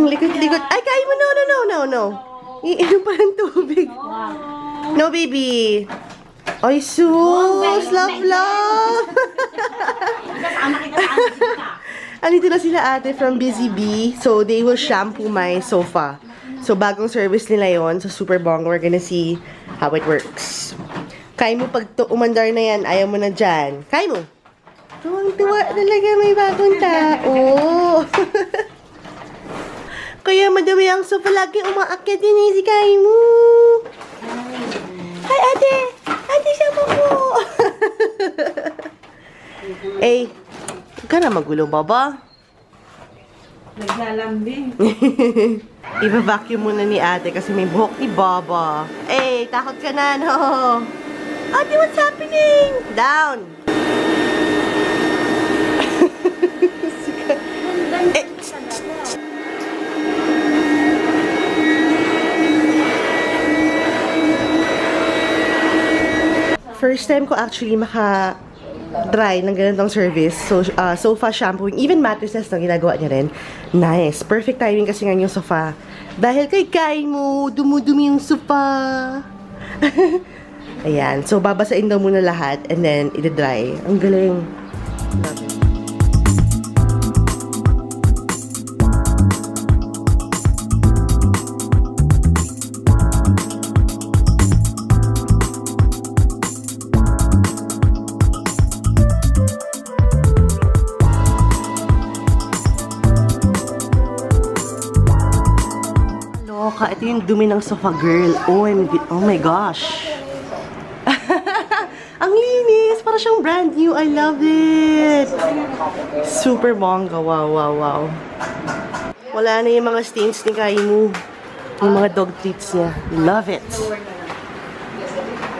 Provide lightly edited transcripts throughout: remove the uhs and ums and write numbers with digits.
likot-likot. Ay, kain mo. No. Iinom pa ng tubig. No, baby. Ay, sus. Love. Andito na sila ate from Busy Bee. So, they will shampoo my sofa. So, bagong service nila yon. So, super bong. We're gonna see how it works. Kain mo pag umandar na yan. Ayaw mo na dyan. Kain mo. Tuwang-tuwa talaga may bagong tao. Kaya madami ang sofa. Lagi umaakyat din si Kain mo. Hi, ate. Ate, siya po. Eh, huwag ka na magulo, baba. Naglalambing. I-vacuum muna ni ate kasi may buhok ni Baba. Eh, takot ka na, no? Ate, what's happening? Down! First time ko actually maka-try ng ganitong service. So, sofa shampooing. Even mattresses na ginagawa niya rin. Nice. Perfect timing kasi nga yung sofa. Dahil kay Kain mo, dumudumi yung sofa. Ayan. So, babasain daw muna lahat and then i-dry. Ang galing. Ito yung dumi ng sofa, girl. Oh my gosh. Ang linis. Para siyang brand new. I love it. Super bongga. Wow. Wala na yung mga stains ni Kaimu. Yung mga dog treats niya. Love it.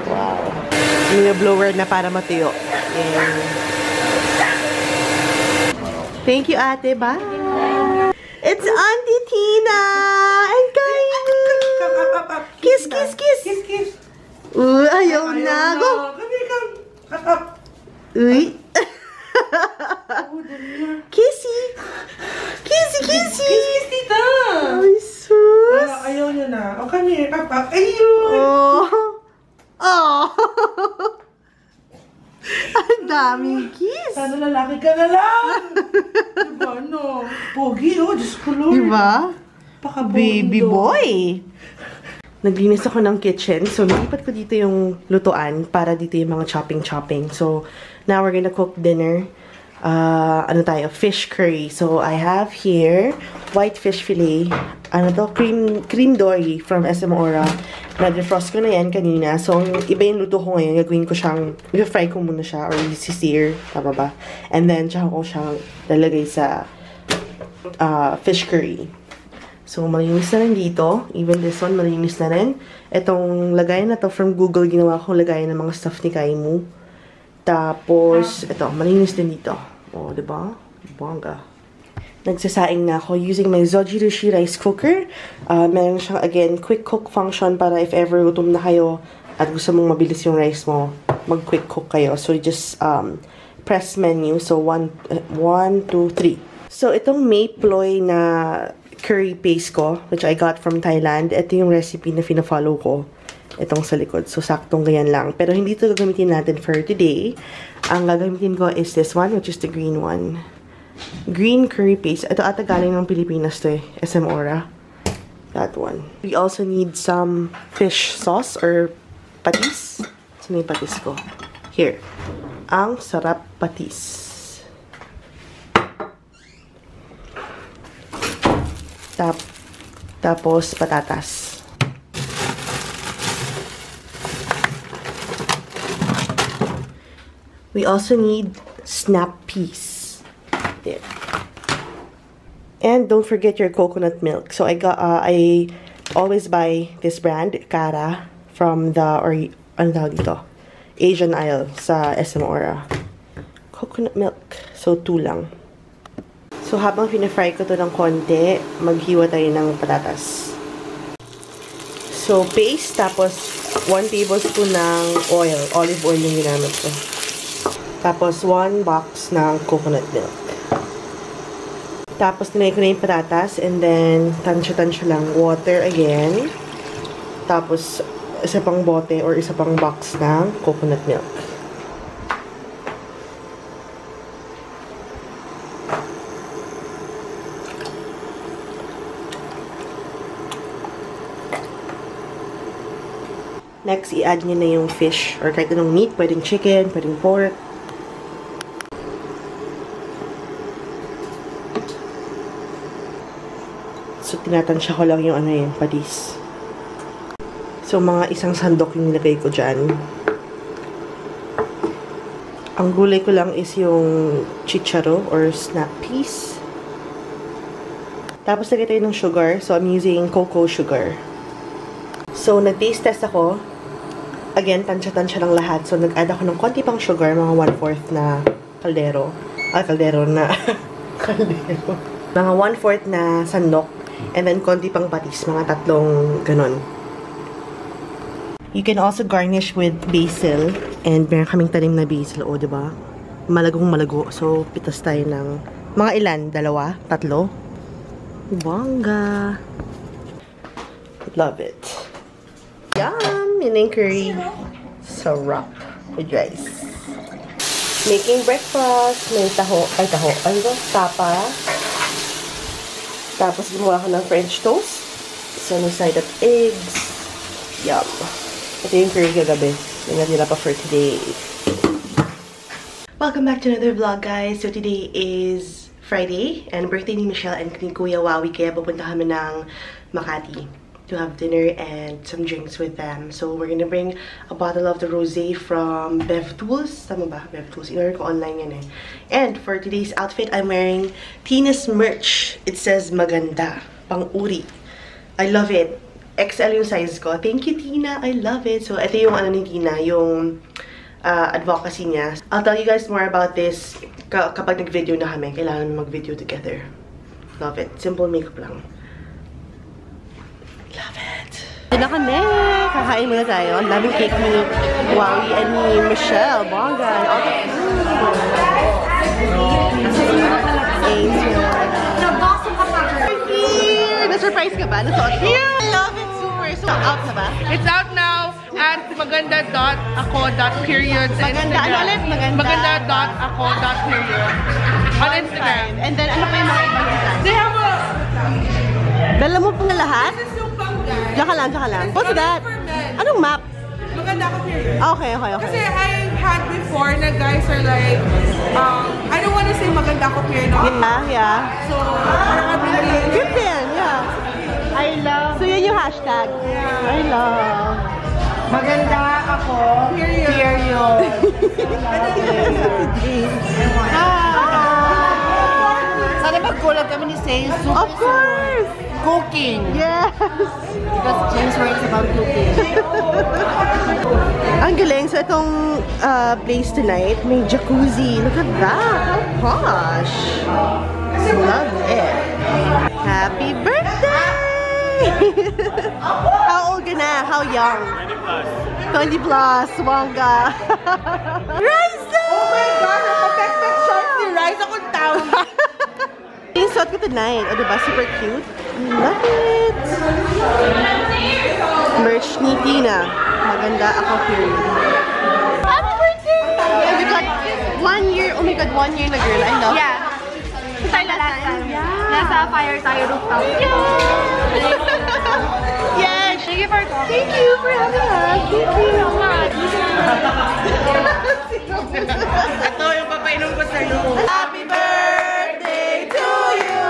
Wow. Yung blower na para matuyo. And thank you, ate. Bye. It's Auntie Tina and Kaimu. Kiss. Ayaw na. Go. Uy. Kissy. Kiss, tita. Ay, sus. Ayaw niya na. O, kami. Ayun. Oh. Ang daming kiss. Sana lalaki ka na lang. Diba, no? Pogi, Diyos ko, Lord. Diba? Baby boy. Naglinis ako ng kitchen. So, nalipat ko dito yung lutuan para dito yung mga chopping. So, now we're gonna cook dinner. Fish curry. So, I have here white fish fillet. Cream dory from SM Ora. Na-defrost ko na yan kanina. So, iba yung luto ko ngayon. Gagawin ko siyang, i-fry ko muna siya or i-sear. Tama ba? And then, tsaka ko siyang lalagay sa fish curry. So, malinis na rin dito. Even this one, malinis na rin. Itong lagayan na to from Google, ginawa ko lagayan ng mga stuff ni Kaimu. Tapos, ito, malinis din dito. O, diba? Bongga. Nagsasaing na ako using my Zojirushi rice cooker. Meron siyang, again, quick cook function para if ever gutom na kayo at gusto mong mabilis yung rice mo, mag-quick cook kayo. So, just press menu. So, 1, 2, 3. So, itong Mayploy na curry paste ko, which I got from Thailand. Ito yung recipe na fina-follow ko. Itong sa likod. So, saktong ganyan lang. Pero hindi ito gagamitin natin for today. Ang gagamitin ko is this one, which is the green one. Green curry paste. Ito ata galing ng Pilipinas to eh. SM Ora. That one. We also need some fish sauce or patis. Sino yung patis ko? Here. Ang sarap patis. Tapos patatas. We also need snap peas. There. And don't forget your coconut milk. So I always buy this brand, Kara, from the Asian aisle sa SM Ora. Coconut milk. So 2 lang. So, habang pina-fry ko to ng konti, maghiwa tayo ng patatas. So, paste, tapos 1 tablespoon ng oil. Olive oil yung ginamit ko. Tapos, 1 box ng coconut milk. Tapos, tinay ko na yung patatas. And then, tansya-tansya lang. Water again. Tapos, isa pang bote or isa pang box ng coconut milk. Next, i-add nyo na yung fish or kahit anong meat. Pwedeng chicken, pwedeng pork. So, tinatansya ko lang yung yung patis. So, mga isang sandok yung nilagay ko dyan. Ang gulay ko lang is yung chicharo or snap peas. Tapos, lagay tayo ng sugar. So, I'm using cocoa sugar. So, nag-taste test ako. Again, tansya-tansya lang lahat. So, nag-add ako ng konti pang sugar, mga 1/4 na kaldero. Kaldero na. Kaldero. Mga 1/4 na sandok. And then, konti pang patis. Mga 3 ganon. You can also garnish with basil. And meron kaming tanim na basil. O, diba? Malagong malago. So, pitas tayo ng mga ilan? 2? 3? Bongga! Love it. Yum! Yun yung curry. Sarap. With rice. Making breakfast. May taho. Ay, taho. Ano ba? Tapa. Tapos, gumawa ko ng French toast. So, no side of eggs. Yum. Ito yung curry kagabi. Yung natira pa for today. Welcome back to another vlog, guys. So, today is Friday. And birthday ni Michelle and ni Kuya Wowie. Kaya pupunta kami ng Makati to have dinner and some drinks with them. So, we're gonna bring a bottle of the rosé from Bev Tools. Tama ba? Bev Tools. In-order ko online yan eh. And for today's outfit, I'm wearing Tina's merch. It says maganda. Pang-uri. I love it. XL yung size ko. Thank you, Tina. I love it. So, ito yung ano ni Tina, yung advocacy niya. I'll tell you guys more about this kapag nag-video na kami. Kailangan mag-video together. Love it. Simple makeup lang. Love it. Doon na kami. Kakain muna tayo. Ang daming cake ni Wowie and ni Michelle. Bongga. And all the food. Here! Na-surprise ka ba? Nasuot ko? Yeah! I love it. Super. So, out na ba? It's out now at maganda.ako.periods. Maganda. Ano ulit? Maganda. Maganda.ako.periods. On Instagram. And then, ano pa yung mga ibang design? They have a... Dala mo po na lahat? This is yung Panglao. Diyan ka lang, diyan ka lang. What's that? Anong map? Maganda ako period. Okay. Kasi I had before na guys are like, I don't want to say maganda ako period. Yeah. So, parang Good din, yeah. I love. So, yun yung hashtag. Yeah. I love. Maganda ako. Period. Sana magkulog kami ni Say. Of course! Cooking. Yes! Because James writes about cooking. Ang galing. So, itong place tonight, may jacuzzi. Look at that! How posh! Love it! Happy birthday! How old ka na? How young? 20 plus. Wangga. Riza! Oh my God! Ang perfect shorts ni Riza kung tawag. Yung suot ko tonight. O, diba? Super cute. Love it! Merch ni Tina. Maganda ako, period. Happy birthday! And we got 1 year. Oh my God, 1 year na girl. I love it. Yeah. Tayo last time. Yeah. Nasa fire tayo rooftop. Yes! Thank you for coming. Thank you for having us. Thank you. Ito yung papainom ko sa'yo. Happy birthday to you!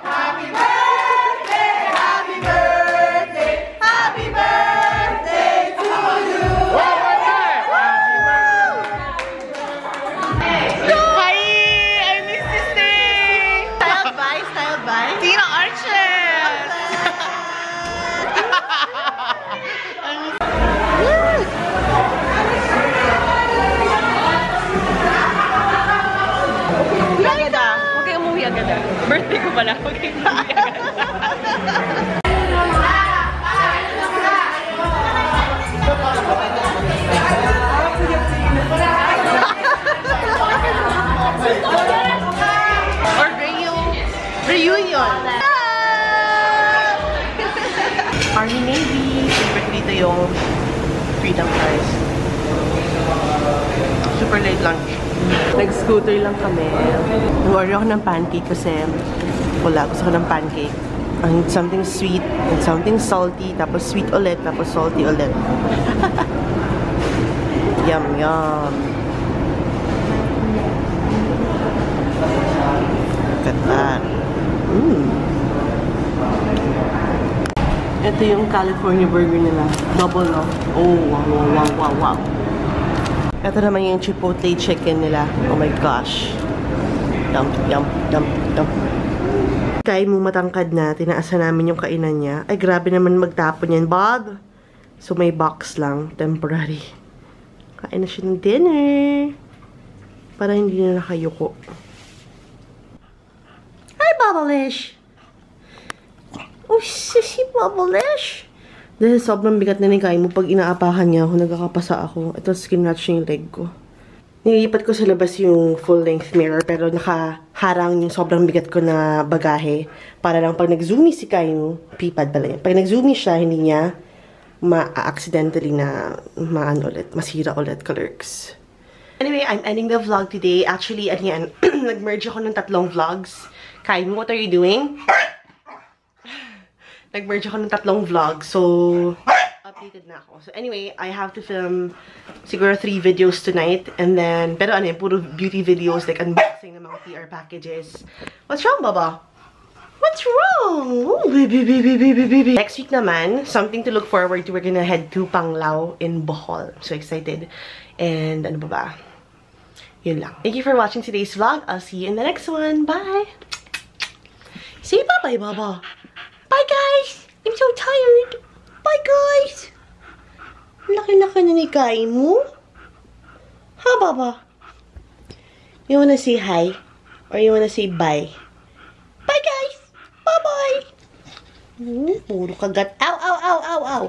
Happy birthday! Happy birthday! Happy birthday to you! Hi! I miss this day! Styled by? Tina Arches! Maganda. Huwag kayong umuwi agad. Birthday ko pala. Huwag kayong umuwi agad. Order yung yun? Army Navy. Favorite ko dito yung freedom fries. Super late lunch. Nag-scooter lang kami. Nag-order ako ng pancake kasi wala. Gusto ko ng pancake. Something sweet and something salty. Tapos sweet ulit. Tapos salty ulit. Yum, yum. Look at that. Ito yung California burger nila. Double, no? Oh, wow, wow, wow, wow, wow. Ito naman yung chipotle chicken nila. Oh my gosh. Yum, yum, yum, yum. Kain mo matangkad na. Tinaasan namin yung kainan niya. Ay, grabe naman magtapon yan, Bob. So, may box lang. Temporary. Kain na siya ng dinner. Para hindi na nakayuko. Hi, Bubblish! Oh, sissy Bubblish! Dahil sobrang bigat na nikain mo, pag inaapahan niya ako, nagkakapasa ako. Ito, skinratch niya yung leg ko. Nilipat ko sa labas yung full-length mirror, pero nakaharang yung sobrang bigat ko na bagahe. Para lang pag nag-zoomy si Kainu, pipad pala yan. Pag nag-zoomy siya, hindi niya ma-accidentally na masira ulit, ka-lurks. Anyway, I'm ending the vlog today. Actually, yan, nag-merge ako ng 3 vlogs. Kainu, what are you doing? Nag-merge ako ng 3 vlogs, so updated na ako. So anyway, I have to film siguro 3 videos tonight, and then, pero puro beauty videos, like unboxing ng mga PR packages. What's wrong, Baba? What's wrong? Oh, baby. Next week naman, something to look forward to. We're gonna head to Panglao in Bohol. I'm so excited. And ano ba? Yun lang. Thank you for watching today's vlog. I'll see you in the next one. Bye! Say bye-bye, Baba. Bye, guys! I'm so tired. Bye, guys! Laki-laki na ni Kai mo. Ha, Baba? You wanna say hi? Or you wanna say bye? Bye, guys! Bye-bye! Puro kagat. Ow, ow, ow, ow, ow!